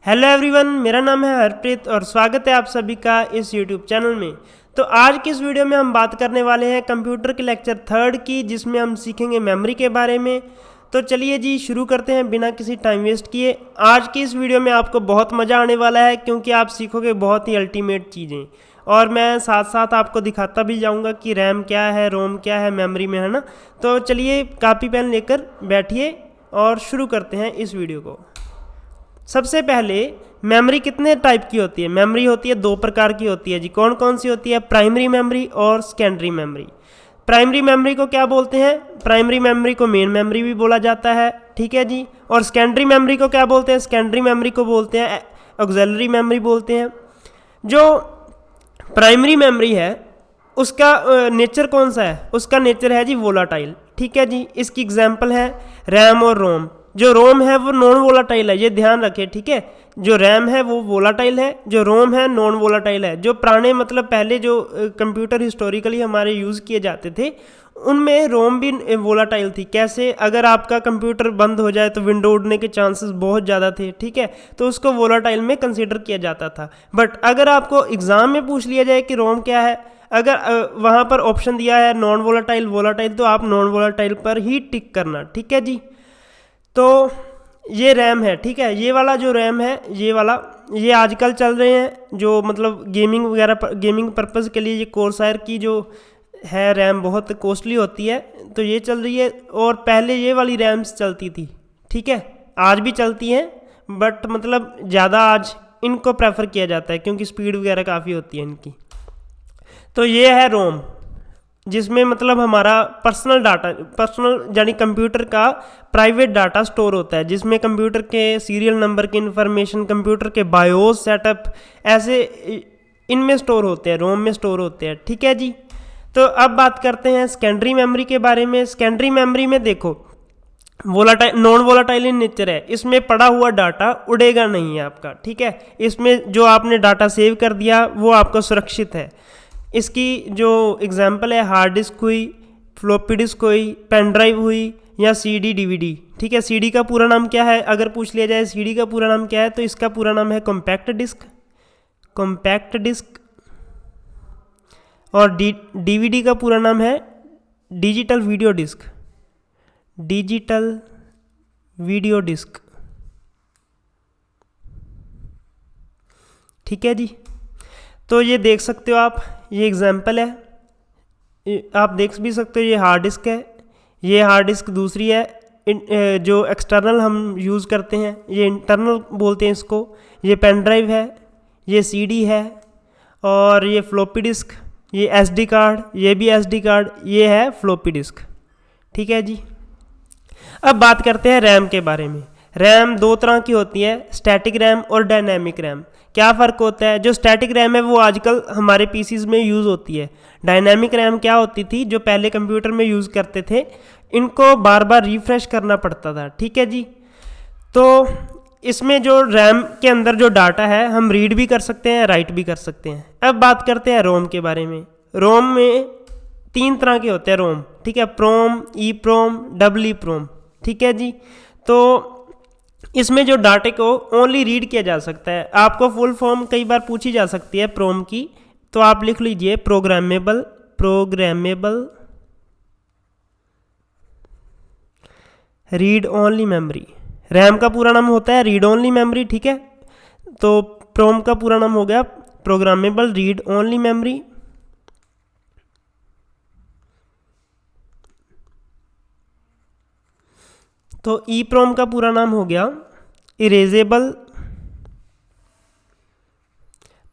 Hello everyone, मेरा नाम है हरप्रीत और स्वागत है आप सभी का इस यूट्यूब चैनल में। तो आज की इस वीडियो में हम बात करने वाले हैं कंप्यूटर के लेक्चर 3 की, जिसमें हम सीखेंगे मेमोरी के बारे में। तो चलिए जी शुरू करते हैं बिना किसी टाइम वेस्ट किए। आज की इस वीडियो में आपको बहुत मज़ा आने वाला है क्योंकि आप सीखोगे बहुत ही अल्टीमेट चीज़ें, और मैं साथ साथ आपको दिखाता भी जाऊंगा कि रैम क्या है, रोम क्या है मेमोरी में, है ना। तो चलिए कापी पेन लेकर बैठिए और शुरू करते हैं इस वीडियो को। सबसे पहले मेमोरी कितने टाइप की होती है? मेमोरी होती है 2 प्रकार की होती है जी। कौन कौन सी होती है? प्राइमरी मेमोरी और सेकेंडरी मेमोरी। प्राइमरी मेमोरी को क्या बोलते हैं? प्राइमरी मेमोरी को मेन मेमोरी भी बोला जाता है, ठीक है जी। और सेकेंडरी मेमोरी को क्या बोलते हैं? सेकेंडरी मेमोरी को बोलते हैं ऑक्सिलरी मेमोरी बोलते हैं। जो प्राइमरी मेमोरी है उसका नेचर कौन सा है? उसका नेचर है जी वोलाटाइल, ठीक है जी। इसकी एग्जांपल है रैम और रोम। जो रोम है वो नॉन वोलाटाइल है, ये ध्यान रखें, ठीक है। जो रैम है वो वोलाटाइल है, जो रोम है नॉन वोलाटाइल है। जो पुराने मतलब पहले जो कंप्यूटर हिस्टोरिकली हमारे यूज़ किए जाते थे उनमें रोम भी वोलाटाइल थी। कैसे? अगर आपका कंप्यूटर बंद हो जाए तो विंडो उड़ने के चांसेस बहुत ज़्यादा थे, ठीक है, तो उसको वोलाटाइल में कंसिडर किया जाता था। बट अगर आपको एग्ज़ाम में पूछ लिया जाए कि रोम क्या है, अगर वहाँ पर ऑप्शन दिया है नॉन वोलाटाइल, वोलाटाइल, तो आप नॉन वोलाटाइल पर ही टिक करना, ठीक है जी। तो ये रैम है, ठीक है। ये वाला जो रैम है, ये वाला, ये आजकल चल रहे हैं जो मतलब गेमिंग वगैरह, गेमिंग पर्पज़ के लिए ये कोर्सायर की जो है रैम बहुत कॉस्टली होती है, तो ये चल रही है। और पहले ये वाली रैम्स चलती थी, ठीक है, आज भी चलती हैं, बट मतलब ज़्यादा आज इनको प्रेफर किया जाता है क्योंकि स्पीड वगैरह काफ़ी होती है इनकी। तो ये है रोम, जिसमें मतलब हमारा पर्सनल डाटा, पर्सनल यानी कंप्यूटर का प्राइवेट डाटा स्टोर होता है, जिसमें कंप्यूटर के सीरियल नंबर की इंफॉर्मेशन, कंप्यूटर के बायोस सेटअप, ऐसे इनमें स्टोर होते हैं, रोम में स्टोर होते हैं, ठीक है जी। तो अब बात करते हैं सेकेंडरी मेमोरी के बारे में। सेकेंडरी मेमोरी में देखो volatile, non volatile in nature है, इसमें पड़ा हुआ डाटा उड़ेगा नहीं है आपका, ठीक है। इसमें जो आपने डाटा सेव कर दिया वो आपका सुरक्षित है। इसकी जो एग्जांपल है हार्ड डिस्क हुई, फ्लॉपी डिस्क हुई, पेन ड्राइव हुई, या सीडी डीवीडी, ठीक है। सीडी का पूरा नाम क्या है? अगर पूछ लिया जाए सीडी का पूरा नाम क्या है, तो इसका पूरा नाम है कॉम्पैक्ट डिस्क, कॉम्पैक्ट डिस्क। और डीवीडी का पूरा नाम है digital video disc, digital video disc, ठीक है जी। तो ये देख सकते हो आप, ये एग्जांपल है, आप देख भी सकते हो। ये हार्ड डिस्क है, ये हार्ड डिस्क दूसरी है, जो एक्सटर्नल हम यूज़ करते हैं, ये इंटरनल बोलते हैं इसको। ये पेन ड्राइव है, ये सीडी है, और ये फ्लॉपी डिस्क, ये एसडी कार्ड, ये भी एसडी कार्ड, ये है फ्लॉपी डिस्क, ठीक है जी। अब बात करते हैं रैम के बारे में। रैम 2 तरह की होती है, स्टैटिक रैम और डायनेमिक रैम। क्या फ़र्क होता है? जो स्टैटिक रैम है वो आजकल हमारे पीसीज में यूज़ होती है। डायनेमिक रैम क्या होती थी? जो पहले कंप्यूटर में यूज़ करते थे, इनको बार बार रिफ़्रेश करना पड़ता था, ठीक है जी। तो इसमें जो रैम के अंदर जो डाटा है हम रीड भी कर सकते हैं, राइट भी कर सकते हैं। अब बात करते हैं रोम के बारे में। रोम में 3 तरह के होते हैं रोम, ठीक है, प्रोम, ई प्रोम, डबल ई प्रोम, ठीक है जी। तो इसमें जो डाटे को ओनली रीड किया जा सकता है। आपको फुल फॉर्म कई बार पूछी जा सकती है प्रोम की, तो आप लिख लीजिए programmable, programmable read only memory. RAM का पूरा नाम होता है रीड ओनली मेमोरी, ठीक है। तो प्रोम का पूरा नाम हो गया प्रोग्रामेबल रीड ओनली मेमोरी। तो ई प्रोम का पूरा नाम हो गया erasable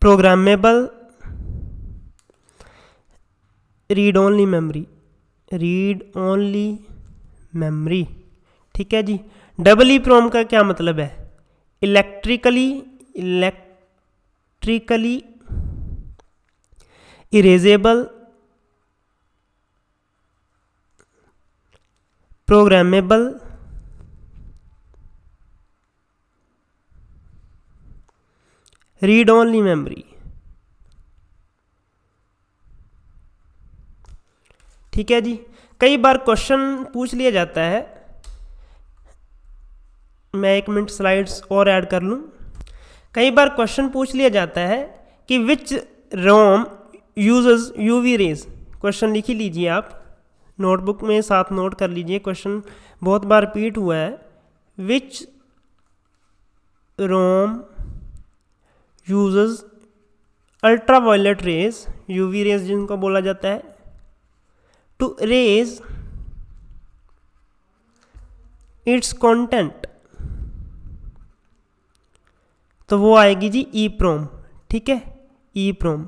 programmable read only memory, read only memory, ठीक है जी। डबल ई प्रोम का क्या मतलब है? Electrically erasable programmable read only memory, ठीक है जी। कई बार क्वेश्चन पूछ लिया जाता है, मैं 1 मिनट स्लाइड्स और ऐड कर लूँ। कई बार क्वेश्चन पूछ लिया जाता है कि विच ROM uses UV rays. Question लिख ही लीजिए आप, नोटबुक में साथ नोट कर लीजिए, क्वेश्चन बहुत बार रिपीट हुआ है। Which ROM uses ultraviolet rays, UV rays जिनको बोला जाता है, टू रेज इट्स कंटेंट। तो वो आएगी जी ई प्रोम। ठीक है, ई प्रोम।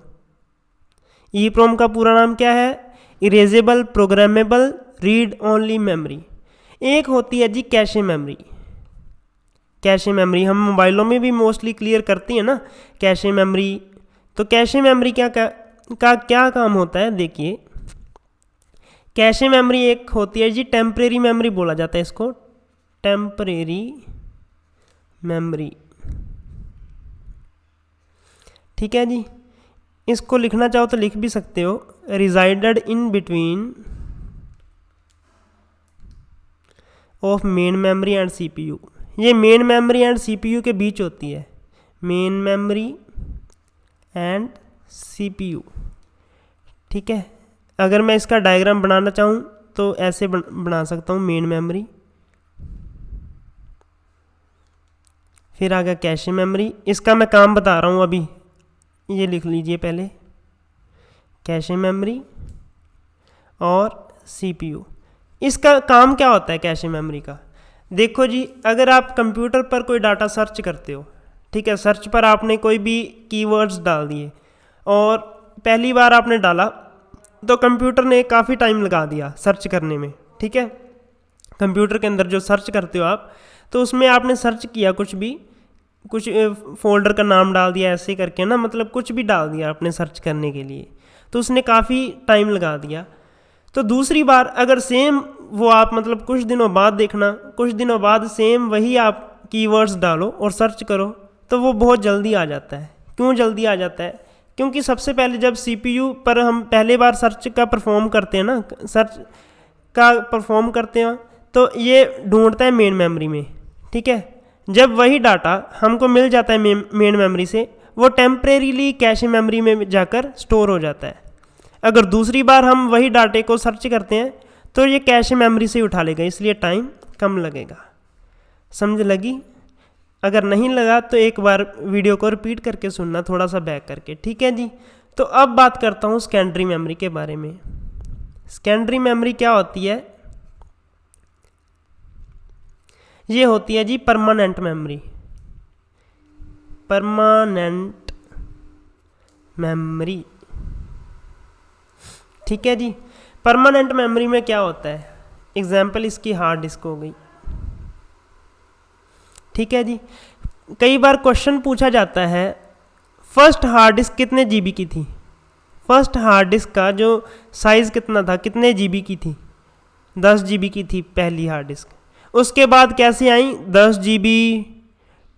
ई प्रोम का पूरा नाम क्या है? Erasable programmable read only memory. एक होती है जी कैशे मेमोरी। कैशे मेमोरी हम मोबाइलों में भी मोस्टली क्लियर करती है ना, कैशे मेमोरी। तो कैशे मेमोरी क्या काम होता है? देखिए, कैशे मेमोरी एक होती है जी टेम्परेरी मेमोरी बोला जाता है इसको, टेम्परेरी मेमोरी। ठीक है जी, इसको लिखना चाहो तो लिख भी सकते हो, resided in between of main memory and CPU. ये मेन मेमोरी एंड सीपीयू के बीच होती है, मेन मेमोरी एंड सीपीयू। ठीक है, अगर मैं इसका डायग्राम बनाना चाहूँ तो ऐसे बना सकता हूँ, मेन मेमोरी, फिर आ गया कैशे मेमोरी। इसका मैं काम बता रहा हूँ अभी, ये लिख लीजिए पहले, कैशे मेमोरी और सीपीयू। इसका काम क्या होता है कैशे मेमोरी का? देखो जी, अगर आप कंप्यूटर पर कोई डाटा सर्च करते हो, ठीक है, सर्च पर आपने कोई भी कीवर्ड्स डाल दिए और पहली बार आपने डाला तो कंप्यूटर ने काफ़ी टाइम लगा दिया सर्च करने में। ठीक है, कंप्यूटर के अंदर जो सर्च करते हो आप, तो उसमें आपने सर्च किया कुछ फोल्डर का नाम डाल दिया ऐसे करके ना, मतलब कुछ भी डाल दिया आपने सर्च करने के लिए, तो उसने काफ़ी टाइम लगा दिया। तो दूसरी बार अगर सेम वो आप मतलब कुछ दिनों बाद देखना, कुछ दिनों बाद सेम वही आप कीवर्ड्स डालो और सर्च करो तो वो बहुत जल्दी आ जाता है। क्यों जल्दी आ जाता है? क्योंकि सबसे पहले जब सीपीयू पर हम पहले बार सर्च का परफॉर्म करते हैं ना, सर्च का परफॉर्म करते हैं, तो ये ढूंढता है मेन मेमोरी में। ठीक है, जब वही डाटा हमको मिल जाता है मेन मेमोरी से, वो टेम्परेरीली कैशे मेमोरी में जाकर स्टोर हो जाता है। अगर दूसरी बार हम वही डाटे को सर्च करते हैं तो ये कैशे मेमोरी से ही उठा लेगा, इसलिए टाइम कम लगेगा। समझ लगी? अगर नहीं लगा तो एक बार वीडियो को रिपीट करके सुनना, थोड़ा सा बैक करके। ठीक है जी, तो अब बात करता हूँ सेकेंडरी मेमोरी के बारे में। सेकेंडरी मेमोरी क्या होती है? ये होती है जी परमानेंट मेमोरी। परमानेंट मेमोरी, ठीक है जी। परमानेंट मेमोरी में क्या होता है? एग्जाम्पल इसकी हार्ड डिस्क हो गई। ठीक है जी, कई बार क्वेश्चन पूछा जाता है फर्स्ट हार्ड डिस्क कितने जीबी की थी? फर्स्ट हार्ड डिस्क का जो साइज़ कितना था, कितने जीबी की थी? 10 जीबी की थी पहली हार्ड डिस्क। उसके बाद कैसे आई? 10 जीबी,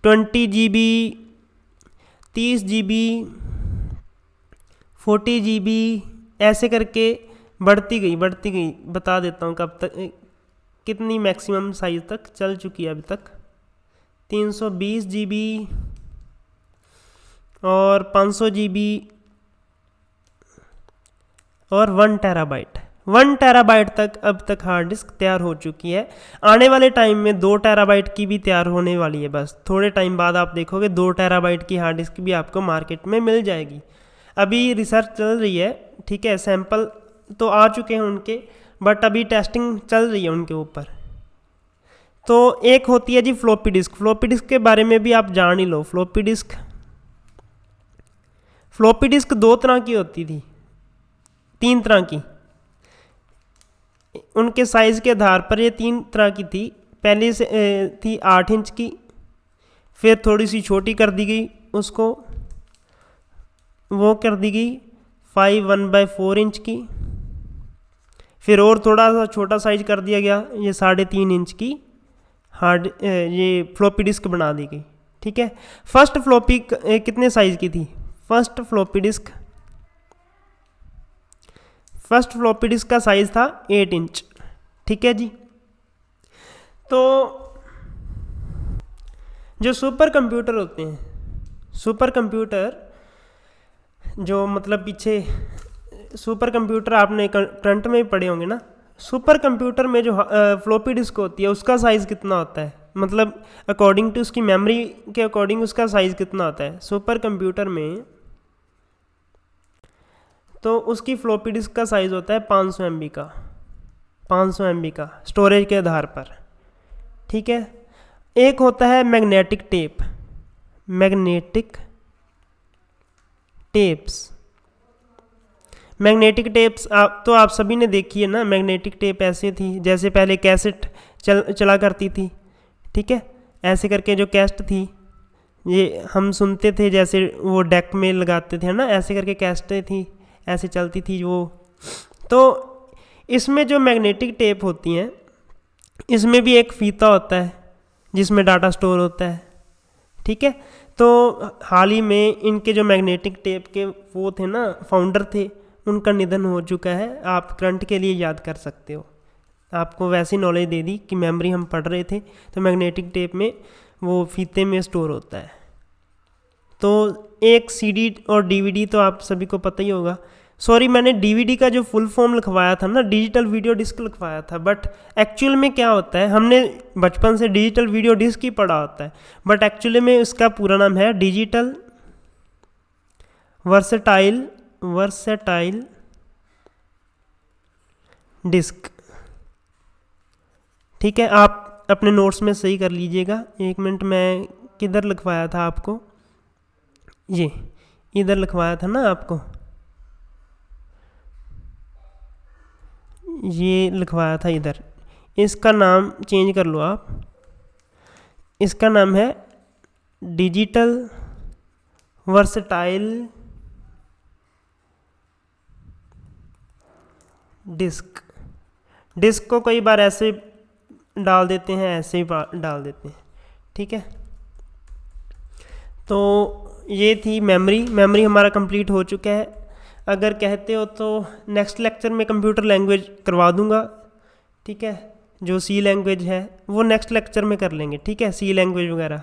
20 जीबी, 30 जीबी, 40 जीबी, ऐसे करके बढ़ती गई। बता देता हूँ कब तक कितनी मैक्सिमम साइज तक चल चुकी है अभी तक। 320 जीबी और 500 जीबी और 1 टेराबाइट। 1 टेराबाइट तक अब तक हार्ड डिस्क तैयार हो चुकी है। आने वाले टाइम में 2 टेराबाइट की भी तैयार होने वाली है। बस थोड़े टाइम बाद आप देखोगे 2 टेराबाइट की हार्ड डिस्क भी आपको मार्केट में मिल जाएगी। अभी रिसर्च चल रही है, ठीक है, सैंपल तो आ चुके हैं उनके, बट अभी टेस्टिंग चल रही है उनके ऊपर। तो एक होती है जी फ्लॉपी डिस्क। फ्लॉपी डिस्क के बारे में भी आप जान ही लो। फ्लॉपी डिस्क 2 तरह की होती थी, 3 तरह की। उनके साइज़ के आधार पर ये 3 तरह की थी। पहले से थी 8 इंच की, फिर थोड़ी सी छोटी कर दी गई, उसको वो कर दी गई 1/4 इंच की। फिर और थोड़ा सा छोटा साइज कर दिया गया, ये 3.5 इंच की ये फ्लॉपी डिस्क बना दी गई। ठीक है, फर्स्ट फ्लॉपी कितने साइज की थी? फर्स्ट फ्लॉपी डिस्क का साइज था 8 इंच। ठीक है जी, तो जो सुपर कंप्यूटर होते हैं सुपर कंप्यूटर जो मतलब पीछे सुपर कंप्यूटर आपने करंट में ही पढ़े होंगे ना। सुपर कंप्यूटर में जो फ्लॉपी डिस्क होती है उसका साइज़ कितना होता है, मतलब अकॉर्डिंग टू उसकी मेमोरी के अकॉर्डिंग उसका साइज़ कितना होता है सुपर कंप्यूटर में। तो उसकी फ्लॉपी डिस्क का साइज़ होता है 500 MB का, 500 MB का स्टोरेज के आधार पर, ठीक है। एक होता है magnetic tape, magnetic tapes. Magnetic tapes आप सभी ने देखी है ना। मैग्नेटिक टेप ऐसे थी जैसे पहले कैसेट चला करती थी, ठीक है। ऐसे करके जो कैसेट थी ये हम सुनते थे, जैसे वो डेक में लगाते थे ना, ऐसे करके कैसेटें थी, ऐसे चलती थी वो। तो इसमें जो मैग्नेटिक टेप होती हैं इसमें भी एक फीता होता है जिसमें डाटा स्टोर होता है, ठीक है। तो हाल ही में इनके जो मैग्नेटिक टेप के वो थे ना, फाउंडर थे, उनका निधन हो चुका है। आप करंट के लिए याद कर सकते हो, आपको वैसी नॉलेज दे दी कि मेमोरी हम पढ़ रहे थे तो मैग्नेटिक टेप में वो फीते में स्टोर होता है। तो एक CD और DVD तो आप सभी को पता ही होगा। सॉरी, मैंने DVD का जो फुल फॉर्म लिखवाया था ना, डिजिटल वीडियो डिस्क लिखवाया था, बट एक्चुअल में क्या होता है, हमने बचपन से डिजिटल वीडियो डिस्क ही पढ़ा होता है, बट एक्चुअली में इसका पूरा नाम है डिजिटल वर्सेटाइल डिस्क, ठीक है। आप अपने नोट्स में सही कर लीजिएगा। एक मिनट, मैं किधर लिखवाया था आपको, ये इधर लिखवाया था ना आपको, ये लिखवाया था इधर। इसका नाम चेंज कर लो आप, इसका नाम है डिजिटल वर्सेटाइल डिस्क। डिस्क को कई बार ऐसे डाल देते हैं, ऐसे ही डाल देते हैं, ठीक है। तो ये थी मेमोरी हमारा कंप्लीट हो चुका है। अगर कहते हो तो नेक्स्ट लेक्चर में कंप्यूटर लैंग्वेज करवा दूंगा, ठीक है। जो C लैंग्वेज है वो नेक्स्ट लेक्चर में कर लेंगे, ठीक है, C लैंग्वेज वगैरह।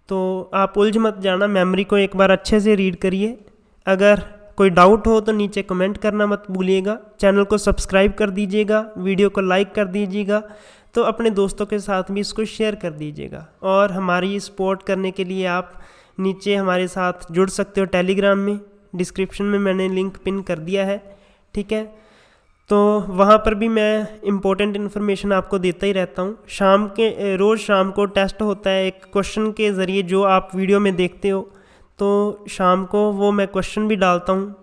तो आप उलझ मत जाना, मेमोरी को एक बार अच्छे से रीड करिए। अगर कोई डाउट हो तो नीचे कमेंट करना मत भूलिएगा। चैनल को सब्सक्राइब कर दीजिएगा, वीडियो को लाइक कर दीजिएगा, तो अपने दोस्तों के साथ भी इसको शेयर कर दीजिएगा। और हमारी सपोर्ट करने के लिए आप नीचे हमारे साथ जुड़ सकते हो टेलीग्राम में, डिस्क्रिप्शन में मैंने लिंक पिन कर दिया है, ठीक है। तो वहाँ पर भी मैं इम्पोर्टेंट इन्फॉर्मेशन आपको देता ही रहता हूँ। रोज़ शाम को टेस्ट होता है एक क्वेश्चन के ज़रिए, जो आप वीडियो में देखते हो, तो शाम को वो मैं क्वेश्चन भी डालता हूँ,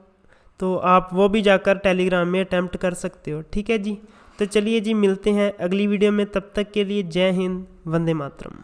तो आप वो भी जाकर टेलीग्राम में अटैम्प्ट कर सकते हो, ठीक है जी। तो चलिए जी, मिलते हैं अगली वीडियो में, तब तक के लिए जय हिंद, वंदे मातरम।